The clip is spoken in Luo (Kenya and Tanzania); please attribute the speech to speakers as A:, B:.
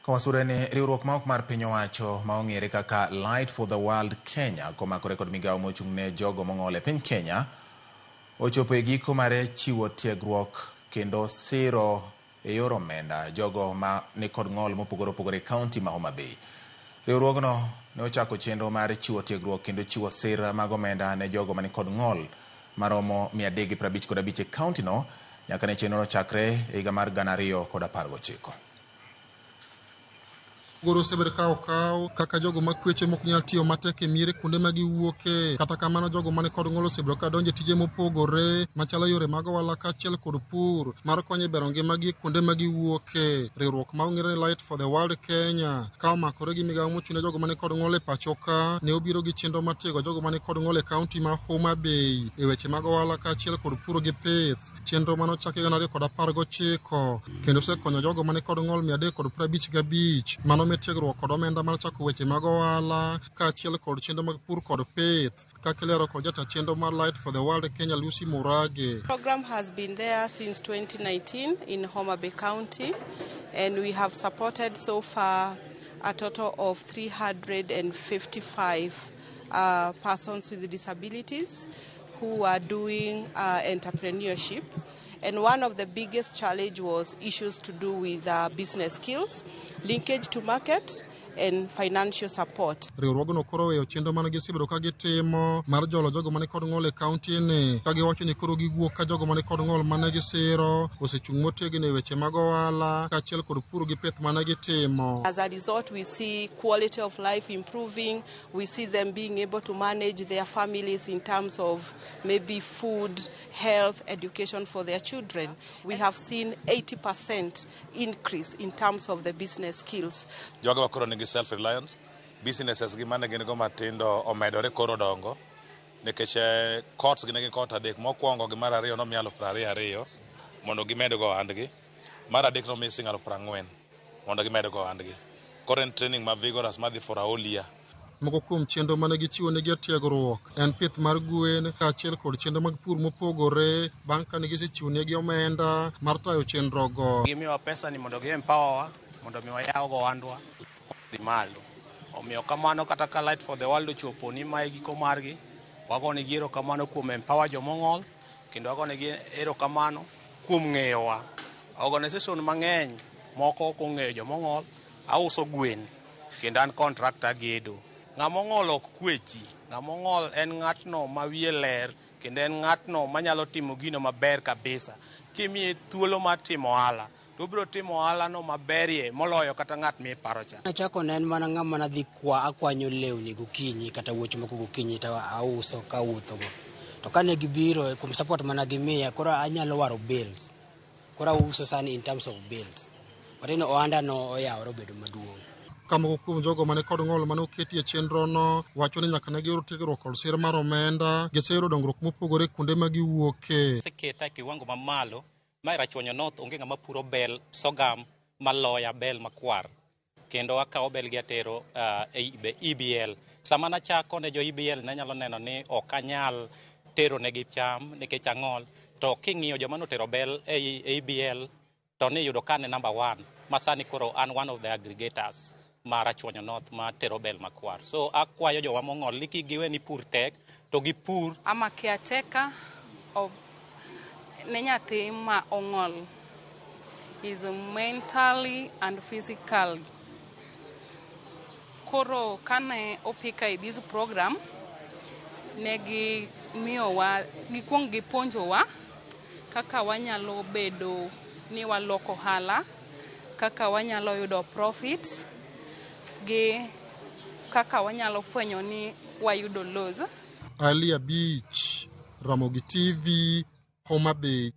A: Kawasure ni riwruok ma ok mar piny owacho ma ong'ere kaka Light for the World Kenya komakore kod migawo mochung'ne jogo mong'ol e piny Kenya ochopo e giko mar chiwo tiegruok kendo siro e yor omenda jogo ma ni kod ng'ol mopogore opogore e kaunti ma Homa Bay. Riwruogno ne ochako chenro mar chiwo tiegruok kendo chiwo sir mag omenda ne jogo ma ni kod ng'ol maromo 355 e kaunti no nyaka ne chenro chakre e higa mar 2019.
B: Goro seber kaw kaka jogo makweche mok nyal tiyo matek e miere kuonde ma giwuoke. Kata kamano jogo mane kod ng'olo seber ka donjo tije mopogore machalo yore mag ohala kaachiel kod pur mar konyo e bero ngimagi kuonde ma giwuoke. Riwruok ma ong'ere ni Light for the World Kenya ka omakore gi migawo mochung'ne jogo mane kod ng'olo e pacho ka ne obiro gi chenro mar tiego jogo mane kod ng'olo e kaunti ma Homa Bay e weche mag ohala kaachiel kod puro gi pith. Chenro mane ochaki 2019 kendo osekonyo jogo mane kod ng'ol 355 mano tiegruok kod omenda mar chako weche mag ohala kaachiel kod chenro mag pur kod pith kaka ilero kod jata chenro mar Light for the World Kenya Lucy Murage.
C: Program has been there since 2019 in Homa Bay County, and we have supported so far a total of 355 persons with disabilities who are doing entrepreneurship. And one of the biggest challenge was issues to do with business skills, linkage to market, and financial support.
B: Riwruogno koro weyo chenro mane gisebedo ka gitimo mar jolo jogo mane kod ng'ol e kaunti ni ka giwacho ni koro giwuok ka jogo mane kod ng'ol mane gisiro osechung' motegno e weche mag ohala kaachiel kod puro gi pith mane gitimo.
C: As a result, we see quality of life improving. We see them being able to manage their families in terms of maybe food, health, education for their children. We have seen 80% increase in terms of the business skills.
D: Self-reliance, businesses gi mane gin go matindo omedore koro dongo nikech courts gi ne court adek mokwongo gi mar ariyo no mialo 22 mondo gimed go ohandgi, mar adek no missing 40 mondo gimed go ohandgi. Current training ma vigorous madhi for a whole year.
B: Moko kuom chenro mane gichiwo ne tiegruok en pith mar gwen kaachiel kod chenro mag pur mopogore bang' ka ne gisechiwo negi omenda mar tayo chenro go.
E: Gimiwa pesa ni mondo gi empower mondo mi wayaw go ohandwa dhi malo. Omiyo kamano kata ka Light for the World ochopo ni mae giko margi, wagone gi erokamano kuom empower jomong'ol kendo wagone gi erokamano kuom ng'eyowa. Organization mang'eny moko ok ong'eyo jomong'ol. Auso gwen kendo an contractor gedo. Ng'among'ol ok kwechi, ng'among'ol en ng'atno ma wiye ler kendo en ng'atno manyalo timo gino maber kabisa. Kimiye thuolo mar timo ohala to biro timo ohala no maberie moloyo kata ng'at mi paro cha.
F: Achako nen mana ng'ama nadhi akwanyo lewni gokinyi kata wuoch moko gokinyi to auso ka wuotho go. To kane gibiro kuom support mana gimiya koro anyalo waro bills. Koro auso sani in terms of bills. Watino ohanda no oyawre bedo maduong'.
B: Kamoko kuom jogo mane kod ng'ol mane oketi e chenro no wacho ni nyaka ne giyud tiegruok kod sir mar omenda giseyudo dongruok mopogore kuonde ma giwuoke.
G: Seketa e kiwango mamalo ma Rachuonyo North onge ng'ama puro bel sogam maloya bel makwar kendo akawo bel gi atero EBL. Sama nachako ne jo EBL ne nyalo neno ni ok anyal tero negi cham nikech ang'ol, to king'iyo joma notero bel e EBL to ni yudo kane number 1 masani koro an one of the aggregators ma Rachuonyo North ma tero bel makwar. So akwayo jowa mong'ol ni kik giwe ni pur tek to gi pur.
H: I'm a caretaker of ne nyathi ma ong'ol. Is mentally and physically. Koro kane opika i this program negi miyowa gikwong gipuonjowa kaka wanyalo bedo ni waloko ohala, kaka wanyalo yudo profit gi kaka wanyalo fwenyo ni wayudo loss.
B: Alia Beach, Ramogi TV, Homa Bay.